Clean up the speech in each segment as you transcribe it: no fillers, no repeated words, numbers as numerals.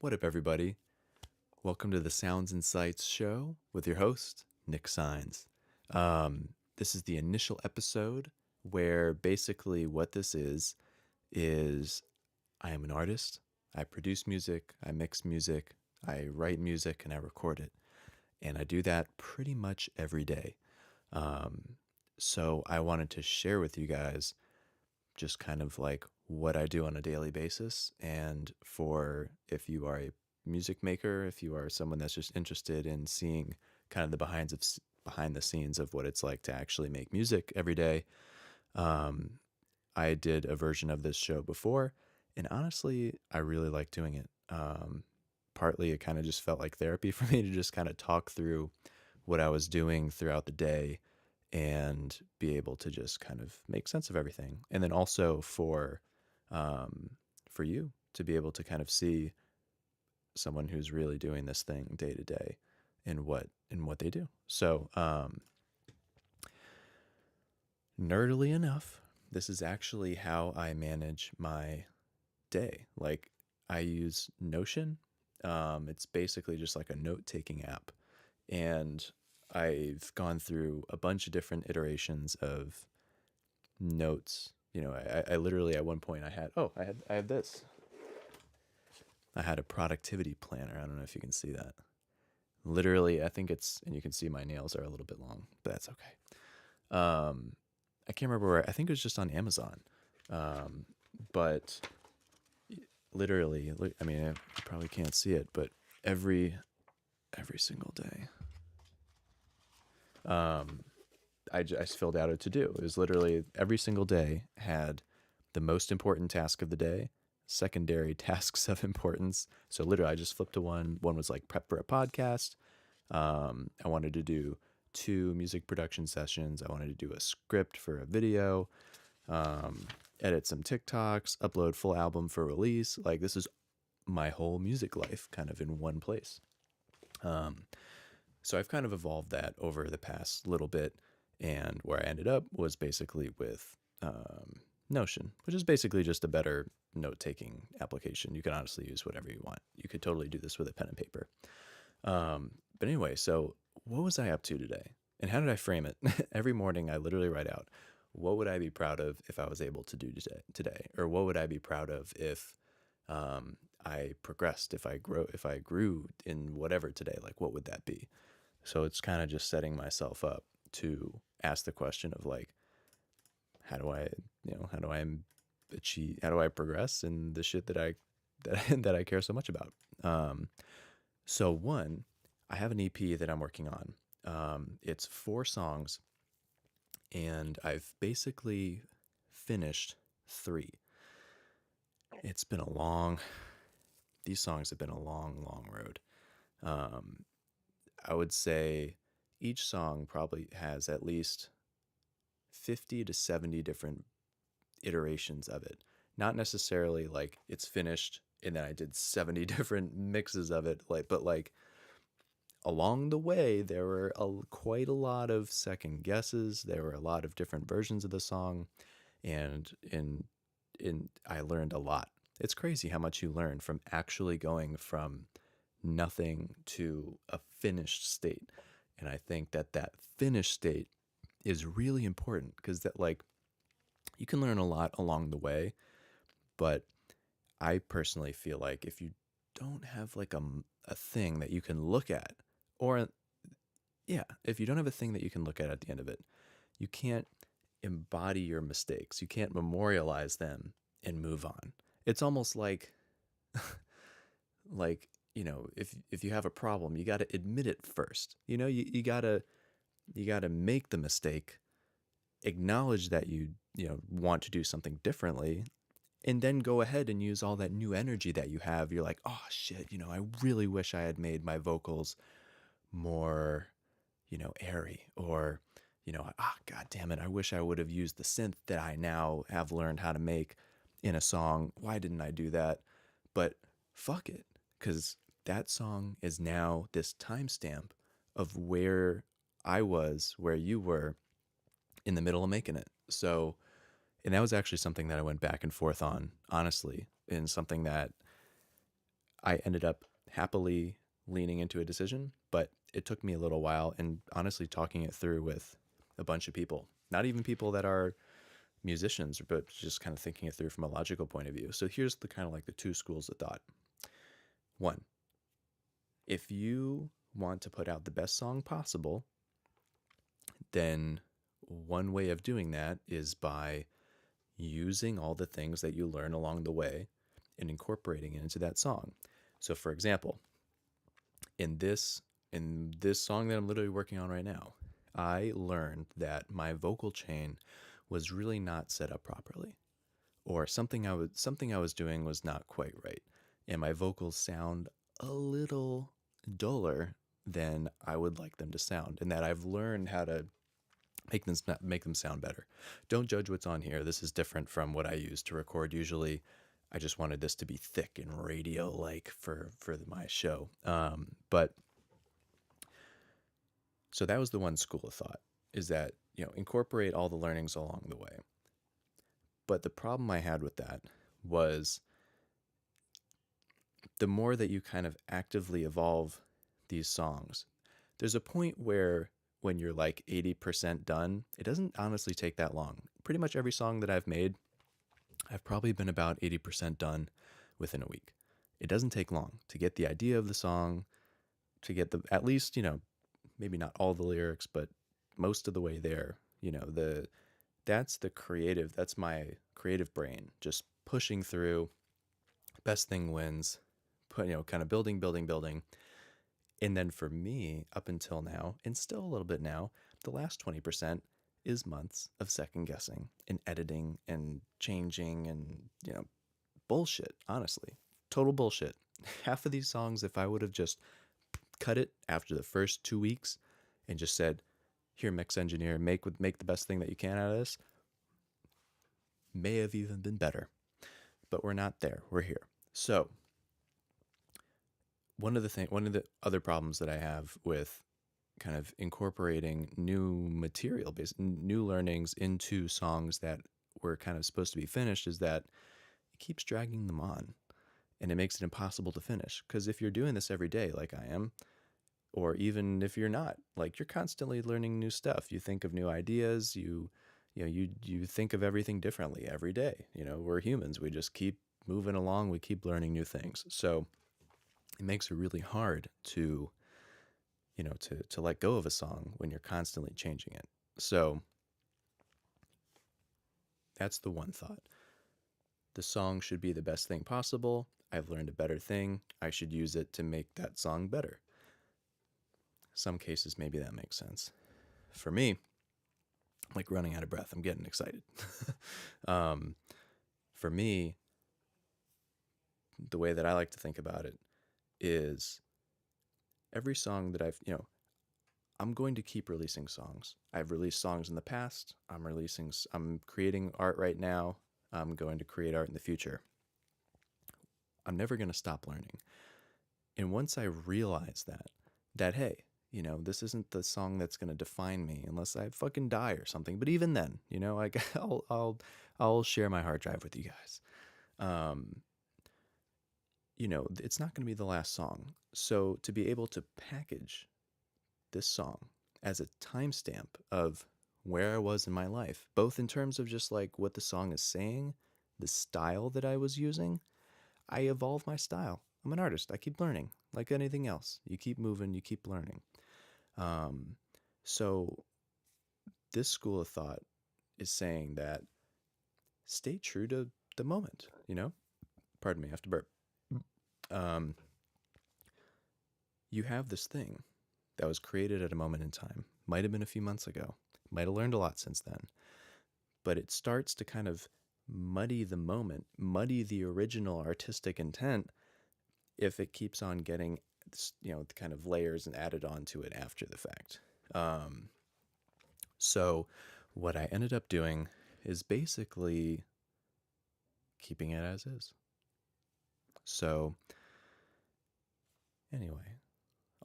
What up, everybody? Welcome to the Sounds and Sights Show with your host, Nick Signs. This is the initial episode where basically what this is I am an artist. I produce music, I mix music, I write music, and I record it. And I do that pretty much every day. So I wanted to share with you guys just kind of like what I do on a daily basis. And for if you are a music maker, if you are someone that's just interested in seeing kind of the behind the scenes of what it's like to actually make music every day, I did a version of this show before, and honestly, I really like doing it. Partly, it kind of just felt like therapy for me to just kind of talk through what I was doing throughout the day and be able to just kind of make sense of everything. And then also for you to be able to kind of see someone who's really doing this thing day to day and what they do. So, nerdily enough, this is actually how I manage my day. Like, I use Notion. It's basically just like a note-taking app. And I've gone through a bunch of different iterations of notes. I literally at one point I had this. I had a productivity planner. I don't know if you can see that. Literally, I think and you can see my nails are a little bit long, but that's okay. I can't remember where, I think it was just on Amazon. But literally, I mean, you probably can't see it, but every single day, I just filled out a to-do. It was literally every single day had the most important task of the day, secondary tasks of importance. So literally I just flipped to one. One was like prep for a podcast. I wanted to do 2 music production sessions. I wanted to do a script for a video, edit some TikToks, upload full album for release. Like, this is my whole music life kind of in one place. So I've kind of evolved that over the past little bit, and where I ended up was basically with Notion, which is basically just a better note-taking application. You can honestly use whatever you want. You could totally do this with a pen and paper. But anyway, so what was I up to today? And how did I frame it? Every morning I literally write out, what would I be proud of if I was able to do today? Or what would I be proud of if I progressed, if I grew in whatever today? Like, what would that be? So it's kind of just setting myself up to ask the question of like, how do I progress in the shit that that I care so much about? So one, I have an EP that I'm working on. It's 4 songs, and I've basically finished 3. It's been these songs have been a long, long road. I would say each song probably has at least 50 to 70 different iterations of it. Not necessarily like it's finished and then I did 70 different mixes of it, but like along the way there were quite a lot of second guesses. There were a lot of different versions of the song, and I learned a lot. It's crazy how much you learn from actually going from nothing to a finished state. And I think that finished state is really important, because that, like, you can learn a lot along the way, but I personally feel like if you don't have like a thing that you can look at, or yeah, if you don't have a thing that you can look at the end of it, you can't embody your mistakes. You can't memorialize them and move on. It's almost like like, if you have a problem, you got to admit it first. You got to make the mistake, acknowledge that you want to do something differently, and then go ahead and use all that new energy that you have. You're like, oh shit, I really wish I had made my vocals more, airy, or, God damn it, I wish I would have used the synth that I now have learned how to make in a song. Why didn't I do that? But fuck it, because that song is now this timestamp of where I was, where you were in the middle of making it. So, and that was actually something that I went back and forth on, honestly, and something that I ended up happily leaning into a decision, but it took me a little while, and honestly talking it through with a bunch of people, not even people that are musicians, but just kind of thinking it through from a logical point of view. So here's the kind of like the two schools of thought. One, if you want to put out the best song possible, then one way of doing that is by using all the things that you learn along the way and incorporating it into that song. So for example, in this song that I'm literally working on right now, I learned that my vocal chain was really not set up properly, or something I was doing was not quite right, and my vocals sound a little duller than I would like them to sound, and that I've learned how to make them sound better. Don't judge what's on here. This is different from what I use to record usually. I just wanted this to be thick and radio like for my show. But so that was the one school of thought, is that, incorporate all the learnings along the way. But the problem I had with that was the more that you kind of actively evolve these songs, there's a point where when you're like 80% done, it doesn't honestly take that long. Pretty much every song that I've made, I've probably been about 80% done within a week. It doesn't take long to get the idea of the song, to get at least, maybe not all the lyrics, but most of the way there. That's my creative brain just pushing through. Best thing wins, kind of building. And then for me, up until now, and still a little bit now, the last 20% is months of second guessing and editing and changing and, bullshit, honestly. Total bullshit. Half of these songs, if I would have just cut it after the first 2 weeks and just said, here, mix engineer, make the best thing that you can out of this, may have even been better. But we're not there. We're here. So one of the other problems that I have with kind of incorporating new material, new learnings into songs that were kind of supposed to be finished, is that it keeps dragging them on, and it makes it impossible to finish. Because if you're doing this every day, like I am, or even if you're not, like, you're constantly learning new stuff. You think of new ideas. You think of everything differently every day. We're humans. We just keep moving along. We keep learning new things. So it makes it really hard to let go of a song when you're constantly changing it. So that's the one thought. The song should be the best thing possible. I've learned a better thing. I should use it to make that song better. Some cases, maybe that makes sense. For me, I'm like running out of breath. I'm getting excited. For me, the way that I like to think about it is every song that I'm going to keep releasing songs. I've released songs in the past. I'm creating art right now. I'm going to create art in the future. I'm never going to stop learning. And once I realize that, hey, this isn't the song that's going to define me unless I fucking die or something. But even then, I'll share my hard drive with you guys. It's not going to be the last song. So to be able to package this song as a timestamp of where I was in my life, both in terms of just like what the song is saying, the style that I was using, I evolve my style. I'm an artist. I keep learning, like anything else. You keep moving, you keep learning. So this school of thought is saying that stay true to the moment, Pardon me, I have to burp. You have this thing that was created at a moment in time. Might have been a few months ago. Might have learned a lot since then. But it starts to kind of muddy the moment, muddy the original artistic intent if it keeps on getting, the kind of layers and added onto it after the fact. So what I ended up doing is basically keeping it as is. So anyway,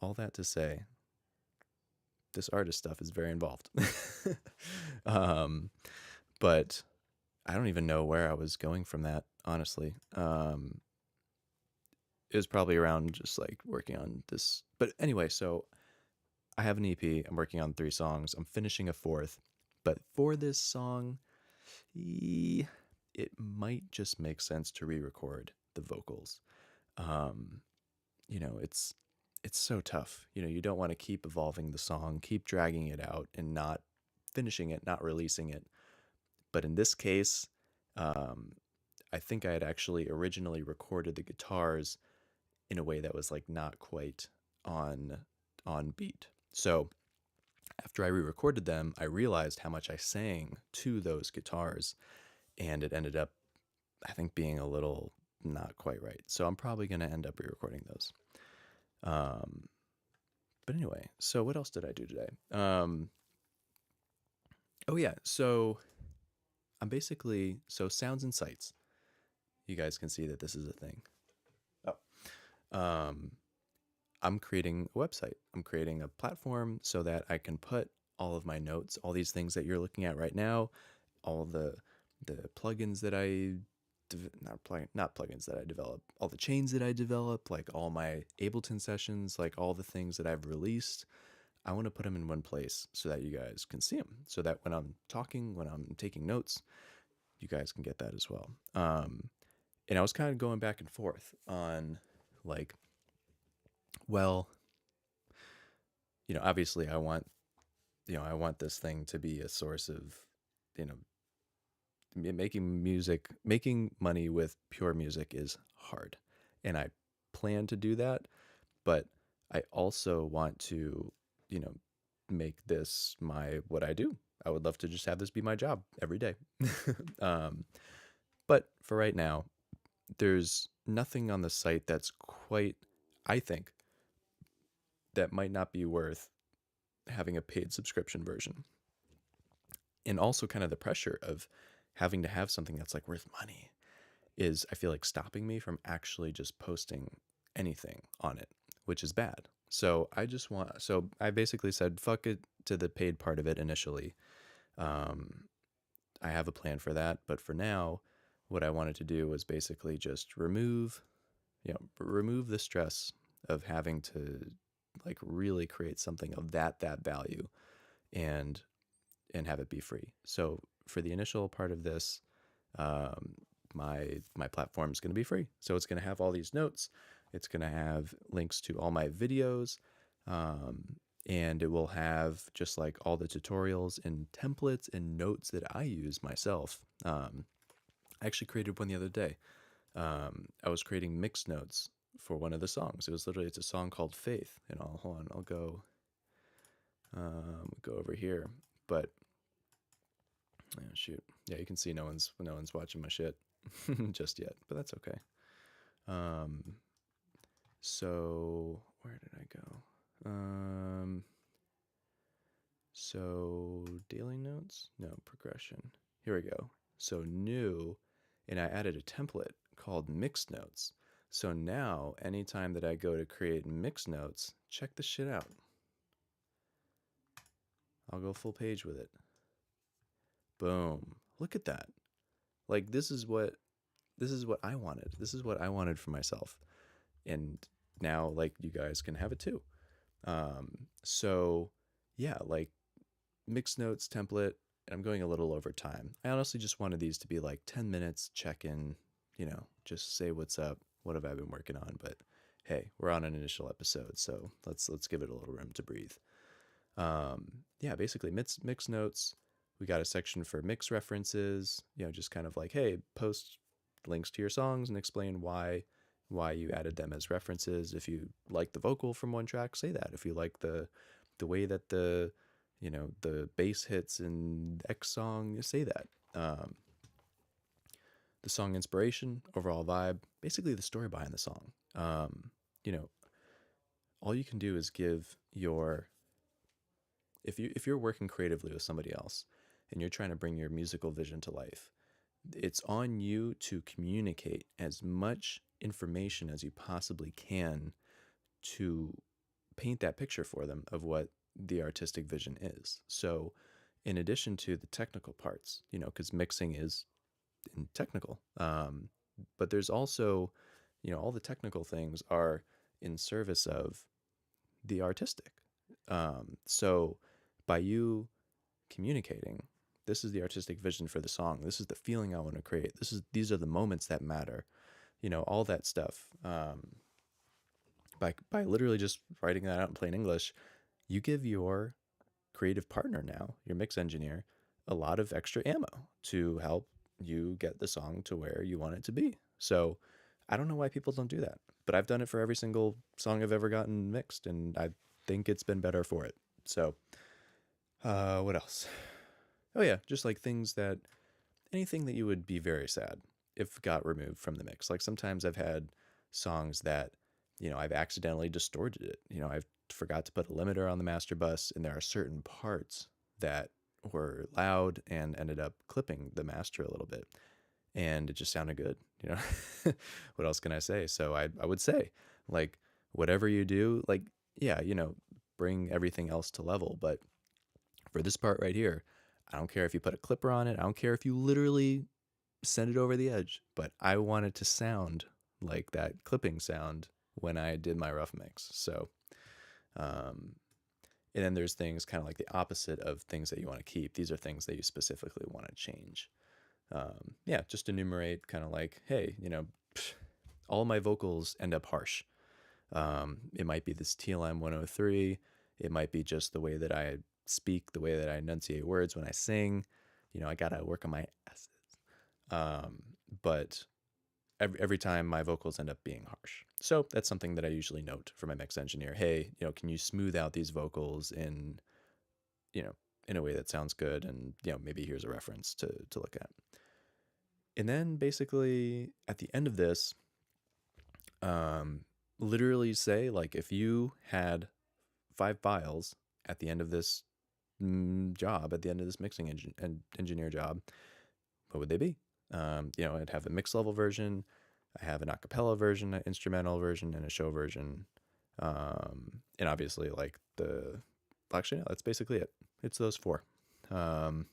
all that to say, this artist stuff is very involved. But I don't even know where I was going from that, honestly. it was probably around just like working on this. But anyway, so I have an EP. I'm working on 3 songs. I'm finishing a fourth. But for this song, it might just make sense to re-record the vocals. Um, it's so tough. You don't want to keep evolving the song, keep dragging it out, and not finishing it, not releasing it. But in this case, um, I think I had actually originally recorded the guitars in a way that was like not quite on on beat. So after I re-recorded them, I realized how much I sang to those guitars, and it ended up, I think, being a little not quite right. So I'm probably going to end up re-recording those. Um, but anyway, so what else did I do today? Oh yeah, so I'm basically sounds and sights. You guys can see that this is a thing. Oh, I'm creating a website. I'm creating a platform so that I can put all of my notes, all these things that you're looking at right now, all the plugins that not plugins that I develop, all the chains that I develop, like all my Ableton sessions, like all the things that I've released. I want to put them in one place so that you guys can see them, so that when I'm talking, when I'm taking notes, you guys can get that as well. And I was kind of going back and forth on like, well, obviously I want this thing to be a source of, you know, making money with pure music is hard. And I plan to do that, but I also want to, make this what I do. I would love to just have this be my job every day. um, but for right now, there's nothing on the site that's quite, I think, that might not be worth having a paid subscription version. And also kind of the pressure of having to have something that's like worth money is, I feel like, stopping me from actually just posting anything on it, which is bad. So I basically said fuck it to the paid part of it initially. um, I have a plan for that, but for now, what I wanted to do was basically just remove the stress of having to like really create something of that value, and have it be free. So for the initial part of this, um, my platform is going to be free. So it's going to have all these notes. It's going to have links to all my videos, and it will have just like all the tutorials and templates and notes that I use myself. I actually created one the other day. I was creating mix notes for one of the songs. It's a song called Faith, and I'll go over here, but shoot, yeah, you can see no one's watching my shit just yet, but that's okay. So where did I go? So daily notes, no, progression. Here we go. So new, and I added a template called mix notes. So now anytime that I go to create mix notes, check this shit out. I'll go full page with it. Boom. Look at that. Like this is what I wanted. This is what I wanted for myself. And now like you guys can have it too. So yeah, like mix notes template, and I'm going a little over time. I honestly just wanted these to be like 10 minutes, check in, just say what's up, what have I been working on, but hey, we're on an initial episode, so let's give it a little room to breathe. Yeah, basically mix notes. We got a section for mix references, just kind of like, hey, post links to your songs and explain why you added them as references. If you like the vocal from one track, say that. If you like the way that the bass hits in X song, say that. The song inspiration, overall vibe, basically the story behind the song. All you can do is give your, if you're working creatively with somebody else and you're trying to bring your musical vision to life, it's on you to communicate as much information as you possibly can to paint that picture for them of what the artistic vision is. So in addition to the technical parts, because mixing is technical, but there's also, all the technical things are in service of the artistic. So by you communicating, this is the artistic vision for the song. This is the feeling I want to create. These are the moments that matter. All that stuff. By literally just writing that out in plain English, you give your creative partner now, your mix engineer, a lot of extra ammo to help you get the song to where you want it to be. So I don't know why people don't do that, but I've done it for every single song I've ever gotten mixed, and I think it's been better for it. So, what else? Oh yeah, just like anything that you would be very sad if got removed from the mix. Like sometimes I've had songs that, I've accidentally distorted it. I've forgot to put a limiter on the master bus, and there are certain parts that were loud and ended up clipping the master a little bit, and it just sounded good. What else can I say? So I would say, like, whatever you do, like, yeah, bring everything else to level, but for this part right here, I don't care if you put a clipper on it. I don't care if you literally send it over the edge, but I want it to sound like that clipping sound when I did my rough mix. So, and then there's things kind of like the opposite of things that you want to keep. These are things that you specifically want to change. Yeah, just enumerate kind of like, hey, all my vocals end up harsh. It might be this TLM 103. It might be just the way that I speak, the way that I enunciate words when I sing. I gotta work on my S's. But every time my vocals end up being harsh. So that's something that I usually note for my mix engineer. Hey, can you smooth out these vocals in a way that sounds good? And, maybe here's a reference to look at. And then basically at the end of this, literally say, like, if you had 5 files at the end of this job, at the end of this mixing engineer job, what would they be? I'd have a mix level version. I have an acapella version, an instrumental version, and a show version. And obviously, like actually, no, that's basically it. It's those 4. And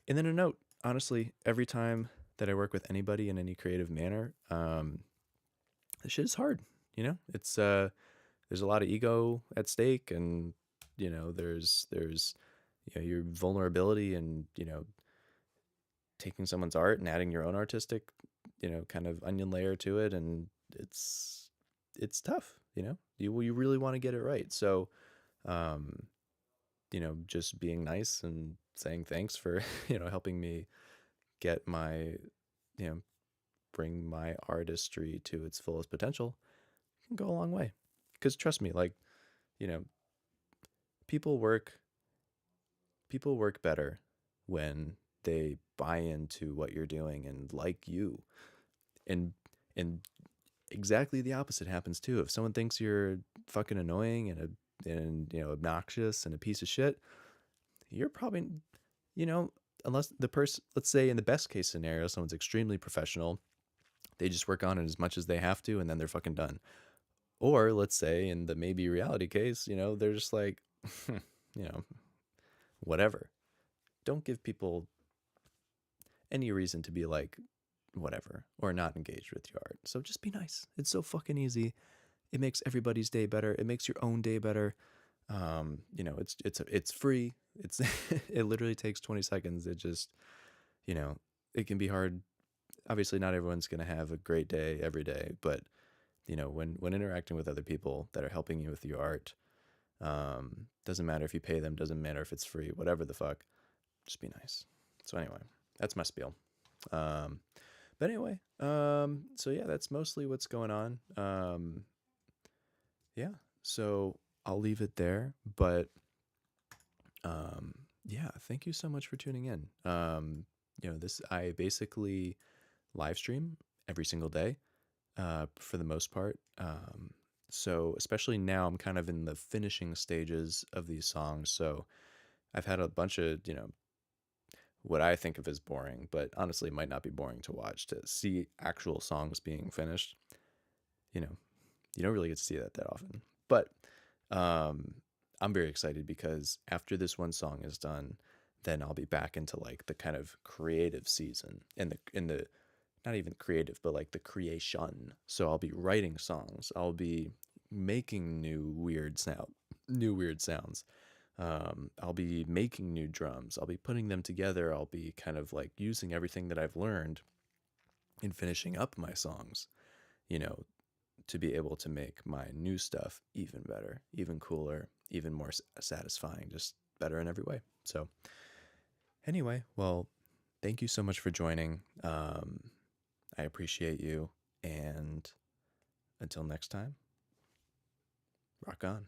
then a note, honestly, every time that I work with anybody in any creative manner, this shit is hard. It's, there's a lot of ego at stake, and, there's your vulnerability and, taking someone's art and adding your own artistic, kind of onion layer to it. And it's tough, you really want to get it right. So, just being nice and saying thanks for, helping me get my, bring my artistry to its fullest potential can go a long way. Because trust me, like, people work better when they buy into what you're doing and like you. And exactly the opposite happens too. If someone thinks you're fucking annoying and obnoxious and a piece of shit, you're probably, unless the person, let's say in the best case scenario, someone's extremely professional, they just work on it as much as they have to, and then they're fucking done. Or let's say in the maybe reality case, they're just like, whatever. Don't give people any reason to be like, whatever, or not engaged with your art. So just be nice. It's so fucking easy. It makes everybody's day better. It makes your own day better. It's free. It's it literally takes 20 seconds. It just, it can be hard. Obviously, not everyone's going to have a great day every day, but when interacting with other people that are helping you with your art, doesn't matter if you pay them, doesn't matter if it's free, whatever the fuck, just be nice. So anyway, that's my spiel. But anyway, so yeah, that's mostly what's going on. Yeah, so I'll leave it there, but, yeah, thank you so much for tuning in. I basically live stream every single day, for the most part. So especially now I'm kind of in the finishing stages of these songs. So I've had a bunch of, what I think of as boring, but honestly it might not be boring to watch, to see actual songs being finished. You don't really get to see that often, but, I'm very excited because after this one song is done, then I'll be back into like the kind of creative season, and the not even creative, but like the creation. So I'll be writing songs. I'll be making new weird sounds. I'll be making new drums. I'll be putting them together. I'll be kind of like using everything that I've learned in finishing up my songs, you know, to be able to make my new stuff even better, even cooler, even more satisfying, just better in every way. So, anyway, well, thank you so much for joining. I appreciate you. And until next time, rock on.